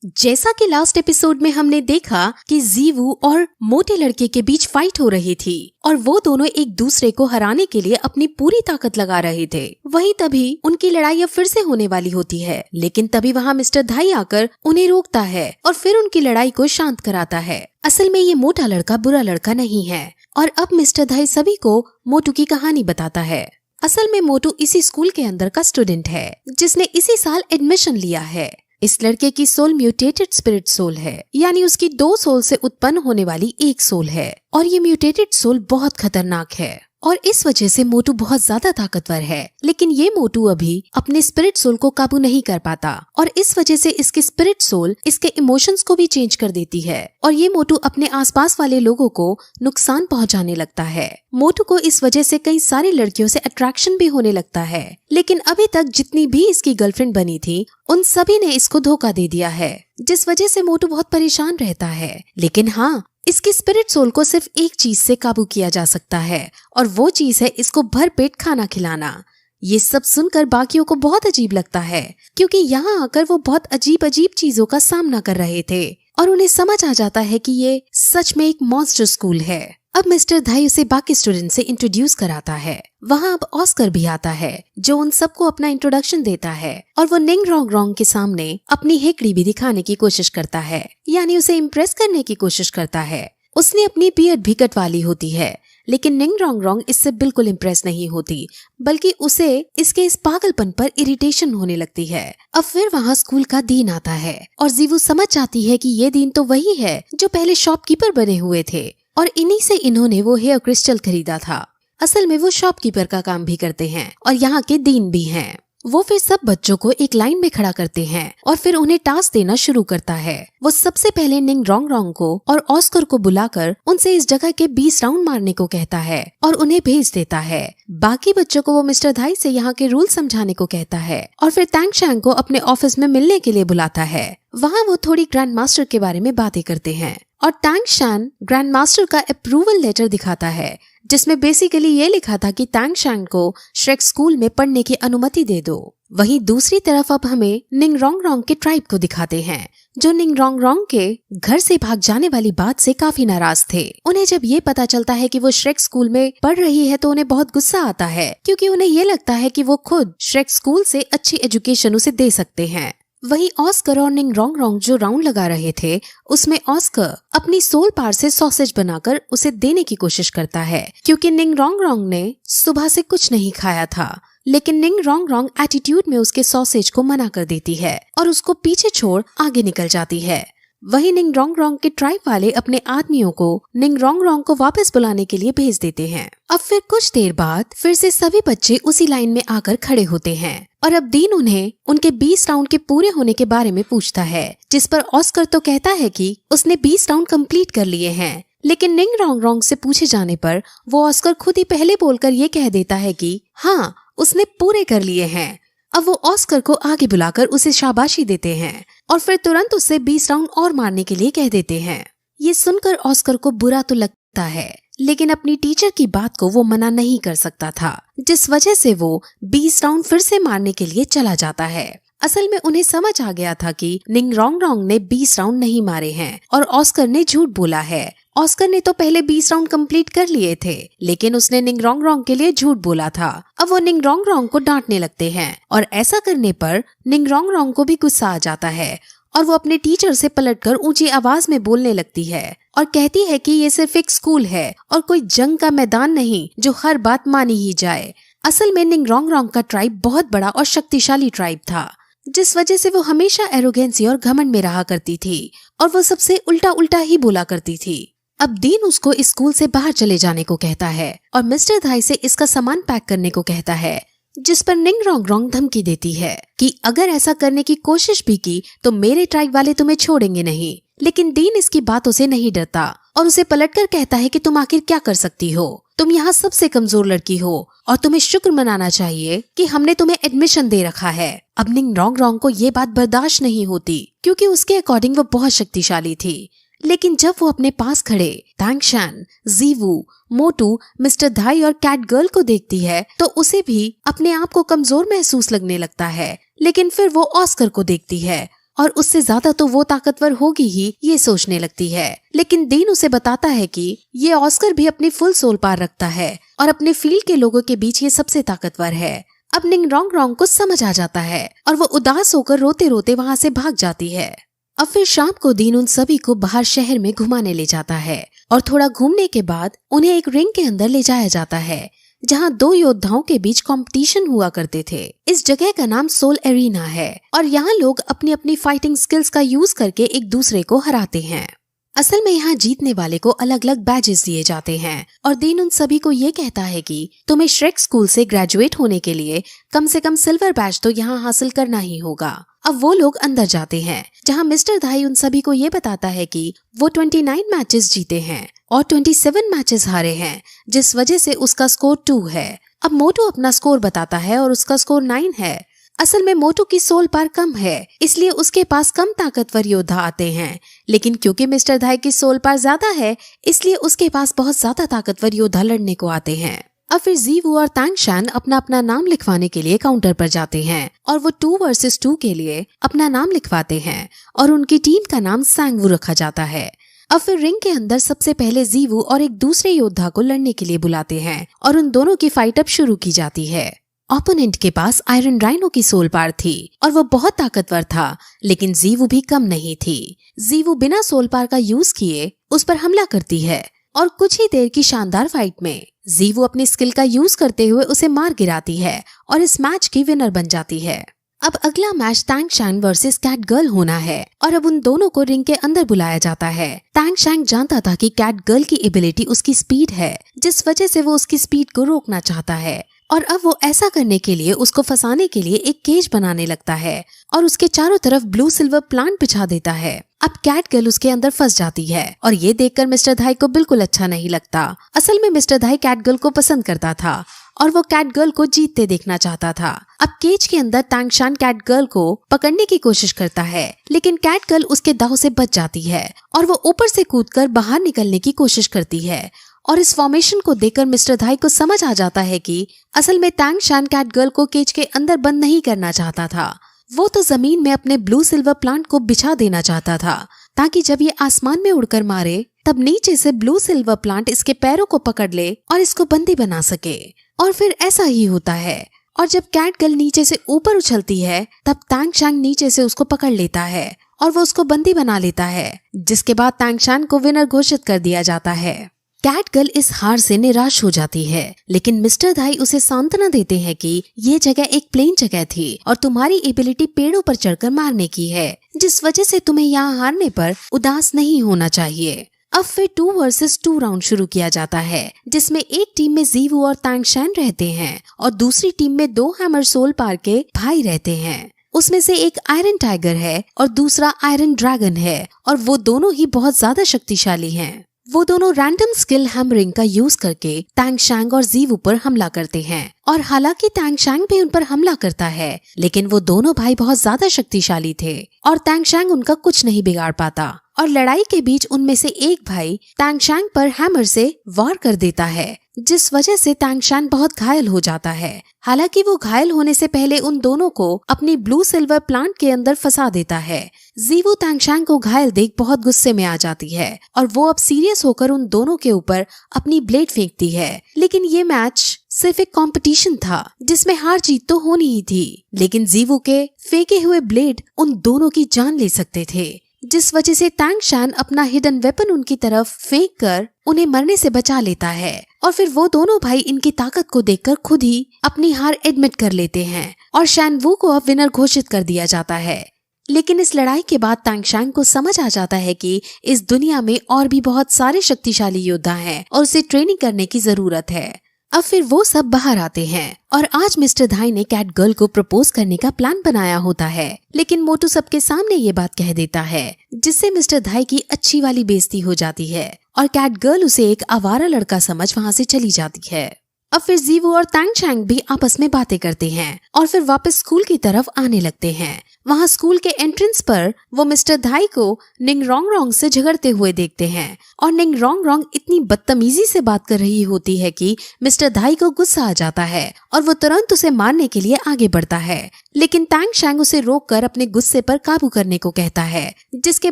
जैसा कि last episode में हमने देखा कि जीवू और मोटे लड़के के बीच फाइट हो रही थी और वो दोनों एक दूसरे को हराने के लिए अपनी पूरी ताकत लगा रहे थे। वहीं तभी उनकी लड़ाई अब फिर से होने वाली होती है, लेकिन तभी वहाँ मिस्टर धाई आकर उन्हें रोकता है और फिर उनकी लड़ाई को शांत कराता है। असल में ये मोटा लड़का बुरा लड़का नहीं है और अब मिस्टर धाई सभी को मोटू की कहानी बताता है। असल में मोटू इसी स्कूल के अंदर का स्टूडेंट है जिसने इसी साल एडमिशन लिया है। इस लड़के की सोल म्यूटेटेड स्पिरिट सोल है, यानी उसकी 2 सोल से उत्पन्न होने वाली एक सोल है और ये म्यूटेटेड सोल बहुत खतरनाक है और इस वजह से मोटू बहुत ज्यादा ताकतवर है। लेकिन ये मोटू अभी अपने स्पिरिट सोल को काबू नहीं कर पाता और इस वजह से इसकी स्पिरिट सोल इसके इमोशंस को भी चेंज कर देती है और ये मोटू अपने आसपास वाले लोगों को नुकसान पहुंचाने लगता है। मोटू को इस वजह से कई सारी लड़कियों से अट्रैक्शन भी होने लगता है, लेकिन अभी तक जितनी भी इसकी गर्लफ्रेंड बनी थी उन सभी ने इसको धोखा दे दिया है, जिस वजह से मोटू बहुत परेशान रहता है। लेकिन हाँ, इसकी स्पिरिट सोल को सिर्फ एक चीज से काबू किया जा सकता है और वो चीज है इसको भरपेट खाना खिलाना। ये सब सुनकर बाकियों को बहुत अजीब लगता है क्योंकि यहाँ आकर वो बहुत अजीब अजीब चीजों का सामना कर रहे थे और उन्हें समझ आ जाता है कि ये सच में एक मॉन्स्टर स्कूल है। अब मिस्टर धाई उसे बाकी स्टूडेंट से इंट्रोड्यूस कराता है। वहाँ अब ऑस्कर भी आता है जो उन सबको अपना इंट्रोडक्शन देता है और वो निंग रोंग रोंग के सामने अपनी हेकड़ी भी दिखाने की कोशिश करता है, यानी उसे इम्प्रेस करने की कोशिश करता है। उसने अपनी बियर्ड भी कटवा ली होती है, लेकिन निंग रोंग रोंग इससे बिल्कुल इम्प्रेस नहीं होती, बल्कि उसे इसके इस पागलपन पर इरिटेशन होने लगती है। अब फिर वहाँ स्कूल का दिन आता है और जीवू समझ जाती है कि ये दिन तो वही है जो पहले शॉपकीपर बने हुए थे और इन्हीं से इन्होंने वो हेयर क्रिस्टल खरीदा था। असल में वो शॉपकीपर का काम भी करते हैं और यहाँ के डीन भी हैं। वो फिर सब बच्चों को एक लाइन में खड़ा करते हैं और फिर उन्हें टास्क देना शुरू करता है। वो सबसे पहले निंग रोंग रोंग को और ऑस्कर को बुलाकर उनसे इस जगह के 20 राउंड मारने को कहता है और उन्हें भेज देता है। बाकी बच्चों को वो मिस्टर धाई से यहाँ के रूल समझाने को कहता है और फिर टैंग शैंग को अपने ऑफिस में मिलने के लिए बुलाता है। वहाँ वो थोड़ी ग्रैंड मास्टर के बारे में बातें करते हैं और टैंग शैंग ग्रैंड मास्टर का अप्रूवल लेटर दिखाता है जिसमें बेसिकली ये लिखा था कि टैंग शैंग को श्रेक स्कूल में पढ़ने की अनुमति दे दो। वहीं दूसरी तरफ अब हमें निंग रोंग रोंग के ट्राइब को दिखाते हैं जो निंग रोंग रोंग के घर से भाग जाने वाली बात से काफी नाराज थे। उन्हें जब ये पता चलता है कि वो श्रेक स्कूल में पढ़ रही है तो उन्हें बहुत गुस्सा आता है क्योंकि उन्हें ये लगता है कि वो खुद श्रेक स्कूल से अच्छी एजुकेशन उसे दे सकते हैं। वहीं ऑस्कर और निंग रोंग रोंग जो राउंड लगा रहे थे उसमें ऑस्कर अपनी सोल पार से सॉसेज बनाकर उसे देने की कोशिश करता है क्योंकि निंग रोंग रोंग ने सुबह से कुछ नहीं खाया था, लेकिन निंग रोंग रोंग एटीट्यूड में उसके सॉसेज को मना कर देती है और उसको पीछे छोड़ आगे निकल जाती है। वहीं निंग रोंग रोंग के ट्राइब वाले अपने आदमियों को निंग रोंग रोंग को वापस बुलाने के लिए भेज देते हैं। अब फिर कुछ देर बाद फिर से सभी बच्चे उसी लाइन में आकर खड़े होते हैं और अब डीन उन्हें उनके 20 राउंड के पूरे होने के बारे में पूछता है, जिस पर ऑस्कर तो कहता है कि उसने 20 राउंड कंप्लीट कर लिए हैं, लेकिन निंग रोंग रोंग से पूछे जाने पर वो ऑस्कर खुद ही पहले बोलकर ये कह देता है कि हाँ उसने पूरे कर लिए हैं। अब वो ऑस्कर को आगे बुलाकर उसे शाबाशी देते हैं और फिर तुरंत उससे 20 राउंड और मारने के लिए कह देते हैं। ये सुनकर ऑस्कर को बुरा तो लगता है, लेकिन अपनी टीचर की बात को वो मना नहीं कर सकता था, जिस वजह से वो 20 राउंड फिर से मारने के लिए चला जाता है। असल में उन्हें समझ आ गया था कि निंग रोंग रोंग ने 20 राउंड नहीं मारे हैं और ऑस्कर ने झूठ बोला है। ऑस्कर ने तो पहले 20 राउंड कंप्लीट कर लिए थे, लेकिन उसने निंग रोंग रोंग के लिए झूठ बोला था। अब वो निंग रोंग रोंग को डांटने लगते हैं और ऐसा करने पर निंग रोंग रोंग को भी गुस्सा आ जाता है और वो अपने टीचर से पलटकर ऊंची आवाज में बोलने लगती है और कहती है कि ये सिर्फ एक स्कूल है और कोई जंग का मैदान नहीं जो हर बात मानी ही जाए। असल में निंग रोंग रोंग का ट्राइब बहुत बड़ा और शक्तिशाली ट्राइब था, जिस वजह से वो हमेशा एरोगेंसी और घमंड में रहा करती थी और वो सबसे उल्टा उल्टा ही बोला करती थी। अब डीन उसको इस स्कूल से बाहर चले जाने को कहता है और मिस्टर धाई से इसका सामान पैक करने को कहता है, जिस पर निंग रोंग रोंग धमकी देती है कि अगर ऐसा करने की कोशिश भी की तो मेरे ट्राइब वाले तुम्हें छोड़ेंगे नहीं। लेकिन डीन इसकी बातों से नहीं डरता और उसे पलटकर कहता है कि तुम आखिर क्या कर सकती हो, तुम यहाँ सबसे कमजोर लड़की हो और तुम्हें शुक्र मनाना चाहिए कि हमने तुम्हें एडमिशन दे रखा है। अब निंग रोंग रोंग को ये बात बर्दाश्त नहीं होती क्योंकि उसके अकॉर्डिंग वो बहुत शक्तिशाली थी, लेकिन जब वो अपने पास खड़े टैंग शैंग, जीवू, मोटू, मिस्टर धाई और कैट गर्ल को देखती है तो उसे भी अपने आप को कमजोर महसूस लगने लगता है। लेकिन फिर वो ऑस्कर को देखती है और उससे ज्यादा तो वो ताकतवर होगी ही ये सोचने लगती है। लेकिन डीन उसे बताता है कि ये ऑस्कर भी अपनी फुल सोल पावर रखता है और अपने फील्ड के लोगों के बीच ये सबसे ताकतवर है। अब निंग रोंग रोंग को समझ आ जाता है और वो उदास होकर रोते रोते वहाँ से भाग जाती है। अब फिर शाम को डीन उन सभी को बाहर शहर में घुमाने ले जाता है और थोड़ा घूमने के बाद उन्हें एक रिंग के अंदर ले जाया जाता है जहाँ दो योद्धाओं के बीच कंपटीशन हुआ करते थे। इस जगह का नाम सोल एरिना है और यहाँ लोग अपनी अपनी फाइटिंग स्किल्स का यूज करके एक दूसरे को हराते हैं। असल में यहाँ जीतने वाले को अलग अलग बैजेस दिए जाते हैं और डीन उन सभी को ये कहता है कि तुम्हें श्रेक स्कूल से ग्रेजुएट होने के लिए कम से कम सिल्वर बैज तो यहाँ हासिल करना ही होगा। अब वो लोग अंदर जाते हैं जहाँ मिस्टर धाई उन सभी को ये बताता है कि वो 29 मैचेस जीते हैं और 27 मैचेस हारे हैं, जिस वजह से उसका स्कोर 2 है। अब मोटू अपना स्कोर बताता है और उसका स्कोर 9 है। असल में मोटू की सोल पावर कम है, इसलिए उसके पास कम ताकतवर योद्धा आते हैं, लेकिन क्योंकि मिस्टर धाई की सोल पावर ज्यादा है इसलिए उसके पास बहुत ज्यादा ताकतवर योद्धा लड़ने को आते हैं। अब फिर जीवू और तांग शान अपना अपना नाम लिखवाने के लिए काउंटर पर जाते हैं और वो 2 वर्सेस 2 के लिए अपना नाम लिखवाते हैं और उनकी टीम का नाम सांगवू रखा जाता है। अब फिर रिंग के अंदर सबसे पहले जीवू और एक दूसरे योद्धा को लड़ने के लिए बुलाते हैं और उन दोनों की फाइट अब शुरू की जाती है। ओपोनेंट के पास आयरन राइनो की सोल पावर थी और वो बहुत ताकतवर था, लेकिन जीवू भी कम नहीं थी। जीवू बिना सोल पावर का यूज किए उस पर हमला करती है और कुछ ही देर की शानदार फाइट में जीवू अपनी स्किल का यूज करते हुए उसे मार गिराती है और इस मैच की विनर बन जाती है। अब अगला मैच तांग शैंग वर्सेस कैट गर्ल होना है और अब उन दोनों को रिंग के अंदर बुलाया जाता है। तांग शैंग जानता था कि कैट गर्ल की एबिलिटी उसकी स्पीड है, जिस वजह से वो उसकी स्पीड को रोकना चाहता है और अब वो ऐसा करने के लिए उसको फंसाने के लिए एक केज बनाने लगता है और उसके चारों तरफ ब्लू सिल्वर प्लांट बिछा देता है। अब कैट गर्ल उसके अंदर फंस जाती है और ये देखकर मिस्टर धाई को बिल्कुल अच्छा नहीं लगता। असल में मिस्टर धाई कैट गर्ल को पसंद करता था और वो कैट गर्ल को जीतते देखना चाहता था। अब केज के अंदर तांग शान कैट गर्ल को पकड़ने की कोशिश करता है, लेकिन कैट गर्ल उसके दाव से बच जाती है और वो ऊपर से कूदकर बाहर निकलने की कोशिश करती है और इस फॉर्मेशन को देखकर मिस्टर धाई को समझ आ जाता है कि असल में तांग शान कैट गर्ल को केज के अंदर बंद नहीं करना चाहता था। वो तो जमीन में अपने ब्लू सिल्वर प्लांट को बिछा देना चाहता था ताकि जब ये आसमान में उड़कर मारे तब नीचे से ब्लू सिल्वर प्लांट इसके पैरों को पकड़ ले और इसको बंदी बना सके। और फिर ऐसा ही होता है और जब कैट गर्ल नीचे से ऊपर उछलती है तब तांग शान नीचे से उसको पकड़ लेता है और वो उसको बंदी बना लेता है, जिसके बाद तांग शान को विनर घोषित कर दिया जाता है। कैट गर्ल इस हार से निराश हो जाती है, लेकिन मिस्टर धाई उसे सांत्वना देते हैं कि ये जगह एक प्लेन जगह थी और तुम्हारी एबिलिटी पेड़ों पर चढ़कर मारने की है, जिस वजह से तुम्हें यहाँ हारने पर उदास नहीं होना चाहिए। अब फिर 2 वर्सेस 2 राउंड शुरू किया जाता है, जिसमें एक टीम में जीवू और तांग शैन रहते हैं और दूसरी टीम में 2 हैमर सोल पावर के भाई रहते हैं। उसमें से एक आयरन टाइगर है और दूसरा आयरन ड्रैगन है और वो दोनों ही बहुत ज्यादा शक्तिशाली हैं। वो दोनों रैंडम स्किल हैमरिंग का यूज करके तांग शैंग और जीवू पर हमला करते हैं और हालांकि तांग शैंग भी उन पर हमला करता है, लेकिन वो दोनों भाई बहुत ज्यादा शक्तिशाली थे और तांग शैंग उनका कुछ नहीं बिगाड़ पाता और लड़ाई के बीच उनमें से एक भाई तांग शैंग पर हैमर से वार कर देता है, जिस वजह से तांग शैंग बहुत घायल हो जाता है। हालांकि वो घायल होने से पहले उन दोनों को अपनी ब्लू सिल्वर प्लांट के अंदर फंसा देता है। जीवू तांग शैंग को घायल देख बहुत गुस्से में आ जाती है और वो अब सीरियस होकर उन दोनों के ऊपर अपनी ब्लेड फेंकती है। लेकिन ये मैच सिर्फ एक कंपटीशन था जिसमें हार जीत तो होनी ही थी, लेकिन जीवू के फेंके हुए ब्लेड उन दोनों की जान ले सकते थे, जिस वजह से तांग शैन अपना हिडन वेपन उनकी तरफ फेंक कर उन्हें मरने से बचा लेता है और फिर वो दोनों भाई इनकी ताकत को देखकर खुद ही अपनी हार एडमिट कर लेते हैं और शैन वू को अब विनर घोषित कर दिया जाता है। लेकिन इस लड़ाई के बाद तांग शैन को समझ आ जाता है कि इस दुनिया में और भी बहुत सारे शक्तिशाली योद्धा हैं और उसे ट्रेनिंग करने की जरूरत है। अब फिर वो सब बाहर आते हैं और आज मिस्टर धाई ने कैट गर्ल को प्रपोज करने का प्लान बनाया होता है, लेकिन मोटू सबके सामने ये बात कह देता है, जिससे मिस्टर धाई की अच्छी वाली बेइज्जती हो जाती है और कैट गर्ल उसे एक आवारा लड़का समझ वहाँ से चली जाती है। अब फिर जीवू और टैंग चैंग भी आपस में बातें करते हैं और फिर वापस स्कूल की तरफ आने लगते हैं। वहाँ स्कूल के एंट्रेंस पर वो मिस्टर धाई को निंग रोंग रोंग से झगड़ते हुए देखते हैं और निंग रोंग रोंग इतनी बदतमीजी से बात कर रही होती है कि मिस्टर धाई को गुस्सा आ जाता है और वो तुरंत उसे मारने के लिए आगे बढ़ता है, लेकिन टैंग चैंग उसे रोककर अपने गुस्से पर काबू करने को कहता है, जिसके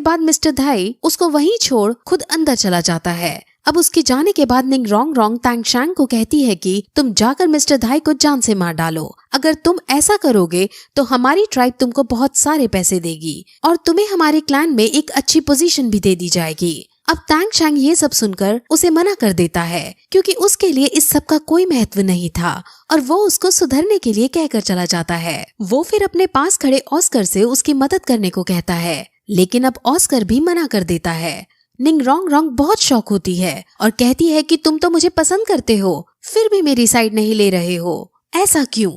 बाद मिस्टर धाई उसको वहीं छोड़ खुद अंदर चला जाता है। अब उसके जाने के बाद निंग रोंग रोंग टैंग चैंग को कहती है कि तुम जाकर मिस्टर धाई को जान से मार डालो। अगर तुम ऐसा करोगे तो हमारी ट्राइब तुमको बहुत सारे पैसे देगी और तुम्हें हमारे क्लैन में एक अच्छी पोजीशन भी दे दी जाएगी। अब टैंग चैंग ये सब सुनकर उसे मना कर देता है, क्योंकि उसके लिए इस सब का कोई महत्व नहीं था और वो उसको सुधरने के लिए कहकर चला जाता है। वो फिर अपने पास खड़े ऑस्कर से उसकी मदद करने को कहता है, लेकिन अब ऑस्कर भी मना कर देता है। निंग रोंग रोंग बहुत शौक होती है और कहती है कि तुम तो मुझे पसंद करते हो, फिर भी मेरी साइड नहीं ले रहे हो, ऐसा क्यों?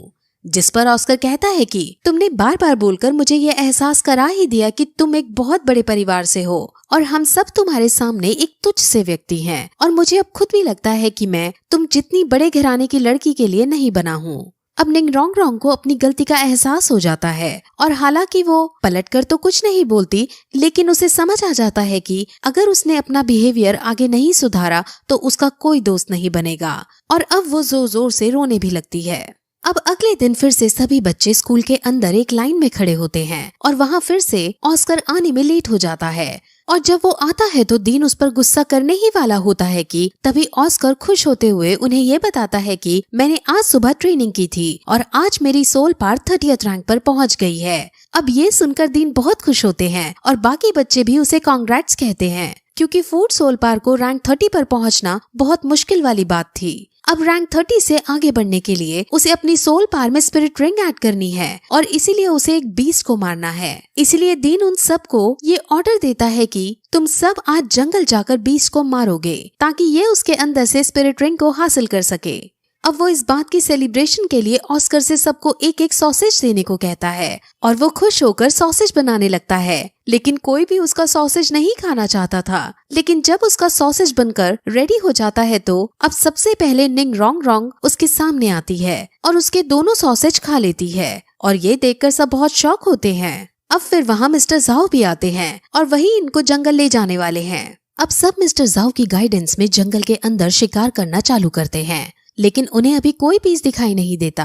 जिस पर ऑस्कर कहता है कि तुमने बार बार बोलकर मुझे ये एहसास करा ही दिया कि तुम एक बहुत बड़े परिवार से हो और हम सब तुम्हारे सामने एक तुच्छ से व्यक्ति हैं और मुझे अब खुद भी लगता है कि मैं तुम जितनी बड़े घराने की लड़की के लिए नहीं बना हूँ। अब निंग रोंग रोंग को अपनी गलती का एहसास हो जाता है और हालांकि वो पलटकर तो कुछ नहीं बोलती, लेकिन उसे समझ आ जाता है कि अगर उसने अपना बिहेवियर आगे नहीं सुधारा तो उसका कोई दोस्त नहीं बनेगा और अब वो जोर जोर से रोने भी लगती है। अब अगले दिन फिर से सभी बच्चे स्कूल के अंदर एक लाइन में खड़े होते हैं और वहाँ फिर से ऑस्कर आने में लेट हो जाता है और जब वो आता है तो डीन उस पर गुस्सा करने ही वाला होता है कि तभी ऑस्कर खुश होते हुए उन्हें ये बताता है कि मैंने आज सुबह ट्रेनिंग की थी और आज मेरी सोल पार 30th रैंक पर पहुंच गई है। अब ये सुनकर डीन बहुत खुश होते हैं और बाकी बच्चे भी उसे कांग्रेट्स कहते हैं, क्योंकि फूड सोल पार को रैंक 30 पर पहुँचना बहुत मुश्किल वाली बात थी। अब रैंक 30 से आगे बढ़ने के लिए उसे अपनी सोल पार में स्पिरिट रिंग ऐड करनी है और इसीलिए उसे एक बीस्ट को मारना है। इसलिए डीन उन सबको ये ऑर्डर देता है कि तुम सब आज जंगल जाकर बीस्ट को मारोगे ताकि ये उसके अंदर से स्पिरिट रिंग को हासिल कर सके। अब वो इस बात की सेलिब्रेशन के लिए ऑस्कर से सबको एक एक सॉसेज देने को कहता है और वो खुश होकर सॉसेज बनाने लगता है, लेकिन कोई भी उसका सॉसेज नहीं खाना चाहता था। लेकिन जब उसका सॉसेज बनकर रेडी हो जाता है तो अब सबसे पहले निंग रोंग रोंग उसके सामने आती है और उसके दोनों सॉसेज खा लेती है और ये देखकर सब बहुत शॉक होते हैं। अब फिर वहाँ मिस्टर जाओ भी आते हैं और वही इनको जंगल ले जाने वाले हैं। अब सब मिस्टर जाओ की गाइडेंस में जंगल के अंदर शिकार करना चालू करते हैं, लेकिन उन्हें अभी कोई पीस दिखाई नहीं देता।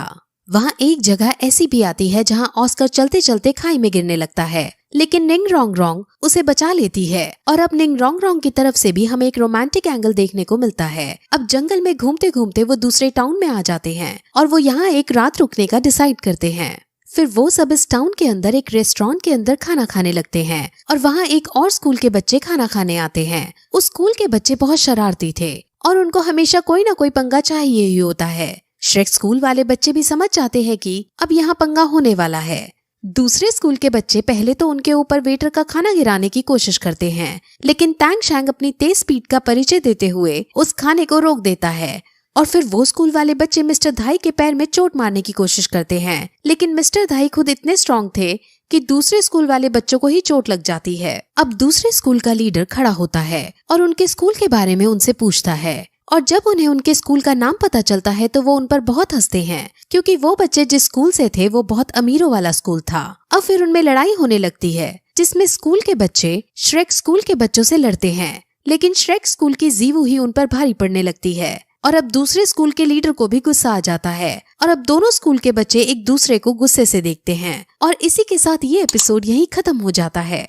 वहाँ एक जगह ऐसी भी आती है जहाँ ऑस्कर चलते चलते खाई में गिरने लगता है, लेकिन निंग रोंग रोंग उसे बचा लेती है और अब निंग रोंग रोंग की तरफ से भी हमें एक रोमांटिक एंगल देखने को मिलता है। अब जंगल में घूमते घूमते वो दूसरे टाउन में आ जाते हैं और वो यहाँ एक रात रुकने का डिसाइड करते हैं। फिर वो सब इस टाउन के अंदर एक रेस्टोरेंट के अंदर खाना खाने लगते हैं और वहाँ एक और स्कूल के बच्चे खाना खाने आते हैं। उस स्कूल के बच्चे बहुत शरारती थे और उनको हमेशा कोई ना कोई पंगा चाहिए ही होता है। श्रेक स्कूल वाले बच्चे भी समझ जाते हैं कि अब यहाँ पंगा होने वाला है। दूसरे स्कूल के बच्चे पहले तो उनके ऊपर वेटर का खाना गिराने की कोशिश करते हैं, लेकिन टैंग शैंग अपनी तेज स्पीड का परिचय देते हुए उस खाने को रोक देता है और फिर वो स्कूल वाले बच्चे मिस्टर धाई के पैर में चोट मारने की कोशिश करते हैं, लेकिन मिस्टर धाई खुद इतने स्ट्रॉन्ग थे कि दूसरे स्कूल वाले बच्चों को ही चोट लग जाती है। अब दूसरे स्कूल का लीडर खड़ा होता है और उनके स्कूल के बारे में उनसे पूछता है और जब उन्हें उनके स्कूल का नाम पता चलता है तो वो उन पर बहुत हंसते हैं, क्योंकि वो बच्चे जिस स्कूल से थे वो बहुत अमीरों वाला स्कूल था। अब फिर उनमें लड़ाई होने लगती है जिसमें स्कूल के बच्चे श्रेक स्कूल के बच्चों से लड़ते हैं, लेकिन श्रेक स्कूल की जीवू ही उन पर भारी पड़ने लगती है और अब दूसरे स्कूल के लीडर को भी गुस्सा आ जाता है और अब दोनों स्कूल के बच्चे एक दूसरे को गुस्से से देखते हैं और इसी के साथ ये एपिसोड यहीं खत्म हो जाता है।